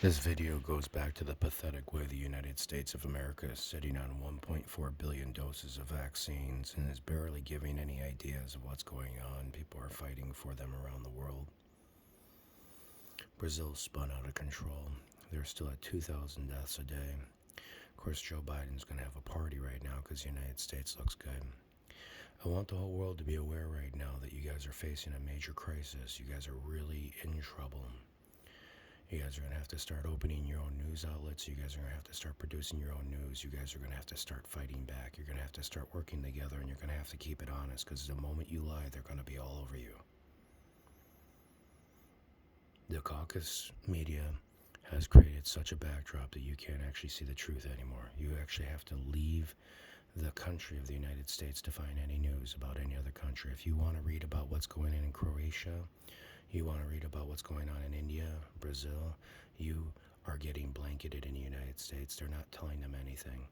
This video goes back to the pathetic way the United States of America is sitting on 1.4 billion doses of vaccines and is barely giving any ideas of what's going on. People are fighting for them around the world. Brazil spun out of control. They're still at 2,000 deaths a day. Of course, Joe Biden's going to have a party right now because the United States looks good. I want the whole world to be aware right now that you guys are facing a major crisis. You guys are really in trouble. You guys are going to have to start opening your own news outlets. You guys are going to have to start producing your own news. You guys are going to have to start fighting back. You're going to have to start working together, and you're going to have to keep it honest, because the moment you lie, they're going to be all over you. The caucus media has created such a backdrop that you can't actually see the truth anymore. You actually have to leave the country of the United States to find any news about any other country. If you want to read about what's going on in Croatia, you want to read about what's going on in India, Brazil, you are getting blanketed in the United States. They're not telling them anything.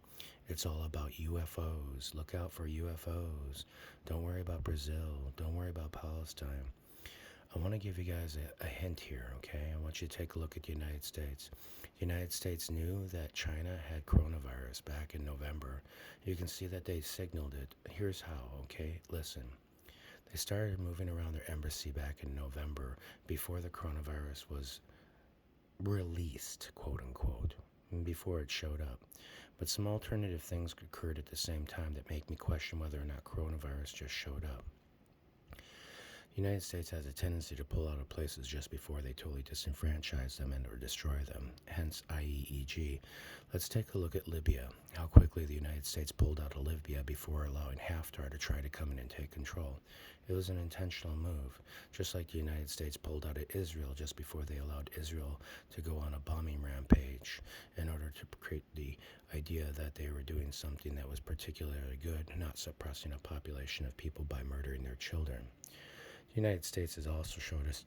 It's all about UFOs. Look out for UFOs. Don't worry about Brazil. Don't worry about Palestine. I want to give you guys a hint here, okay? I want you to take a look at the United States. The United States knew that China had coronavirus back in November. You can see that they signaled it. Here's how, okay? Listen. They started moving around their embassy back in November before the coronavirus was released, quote unquote, before it showed up. But some alternative things occurred at the same time that make me question whether or not coronavirus just showed up. The United States has a tendency to pull out of places just before they totally disenfranchise them and or destroy them, hence IEEG. Let's take a look at Libya, how quickly the United States pulled out of Libya before allowing Haftar to try to come in and take control. It was an intentional move, just like the United States pulled out of Israel just before they allowed Israel to go on a bombing rampage in order to create the idea that they were doing something that was particularly good, not suppressing a population of people by murdering their children. The United States has also showed us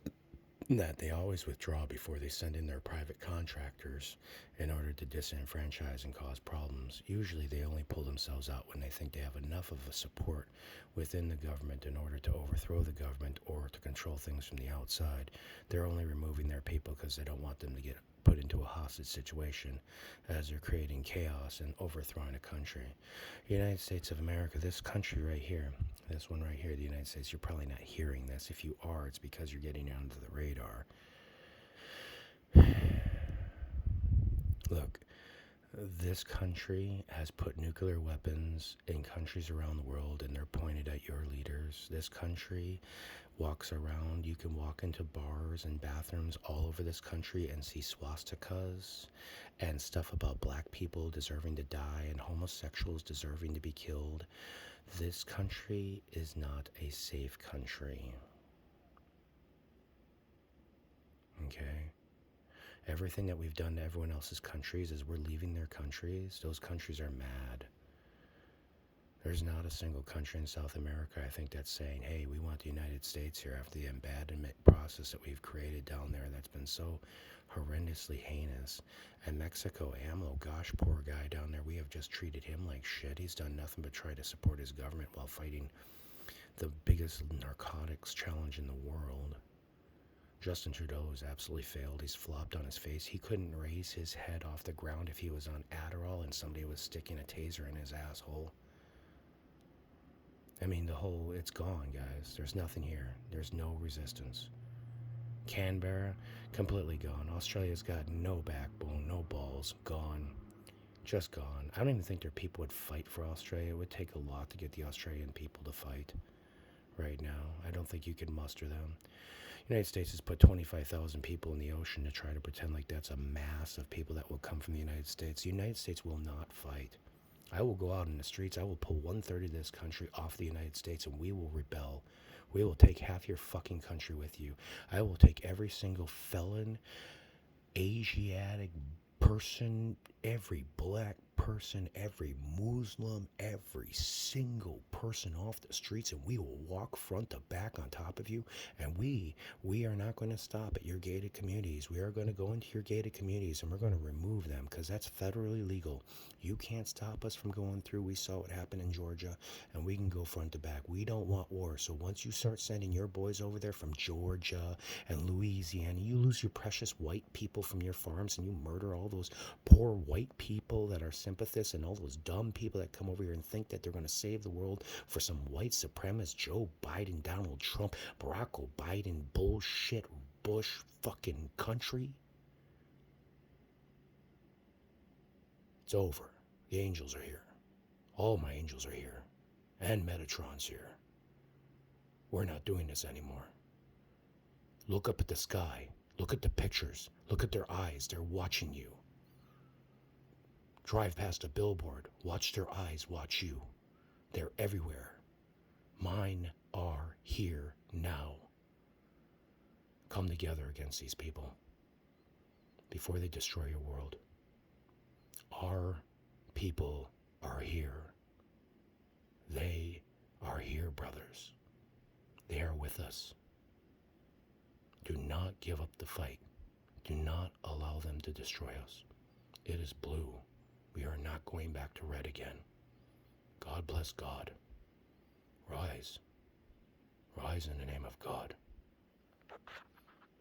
that they always withdraw before they send in their private contractors in order to disenfranchise and cause problems. Usually they only pull themselves out when they think they have enough of a support within the government in order to overthrow the government or to control things from the outside. They're only removing their people because they don't want them to get put into a hostage situation as they're creating chaos and overthrowing a country. The United States of America, this country right here, this one right here, the United States, you're probably not hearing this. If you are, it's because you're getting under the radar. Look, this country has put nuclear weapons in countries around the world, and they're pointed at your leaders. This country walks around. You can walk into bars and bathrooms all over this country and see swastikas and stuff about black people deserving to die and homosexuals deserving to be killed. This country is not a safe country. Okay? Everything that we've done to everyone else's countries is we're leaving their countries. Those countries are mad. There's not a single country in South America, I think, that's saying, hey, we want the United States here after the abandonment process that we've created down there that's been so horrendously heinous. And Mexico, AMLO, gosh, poor guy down there, we have just treated him like shit. He's done nothing but try to support his government while fighting the biggest narcotics challenge in the world. Justin Trudeau has absolutely failed. He's flopped on his face. He couldn't raise his head off the ground if he was on Adderall and somebody was sticking a taser in his asshole. I mean, it's gone, guys. There's nothing here. There's no resistance. Canberra, completely gone. Australia's got no backbone, no balls, gone. Just gone. I don't even think their people would fight for Australia. It would take a lot to get the Australian people to fight right now. I don't think you can muster them. The United States has put 25,000 people in the ocean to try to pretend like that's a mass of people that will come from the United States. The United States will not fight. I will go out in the streets. I will pull 1/3 of this country off the United States, and we will rebel. We will take half your fucking country with you. I will take every single felon, Asiatic person, every black person, every Muslim, every single person off the streets, and we will walk front to back on top of you. And we are not going to stop at your gated communities. We are going to go into your gated communities and we're going to remove them because that's federally legal. You can't stop us from going through. We saw what happened in Georgia, and we can go front to back. We don't want war. So once you start sending your boys over there from Georgia and Louisiana, you lose your precious white people from your farms and you murder all those poor white people that are sympathists and all those dumb people that come over here and think that they're going to save the world for some white supremacist Joe Biden, Donald Trump, Barack Biden bullshit Bush fucking country. It's over. The angels are here. All my angels are here. And Metatron's here. We're not doing this anymore. Look up at the sky. Look at the pictures. Look at their eyes. They're watching you. Drive past a billboard. Watch their eyes watch you. They're everywhere. Mine are here now. Come together against these people before they destroy your world. Our people are here. They are here, brothers. They are with us. Do not give up the fight. Do not allow them to destroy us. It is blue. We are not going back to red again. God bless God. Rise. Rise in the name of God.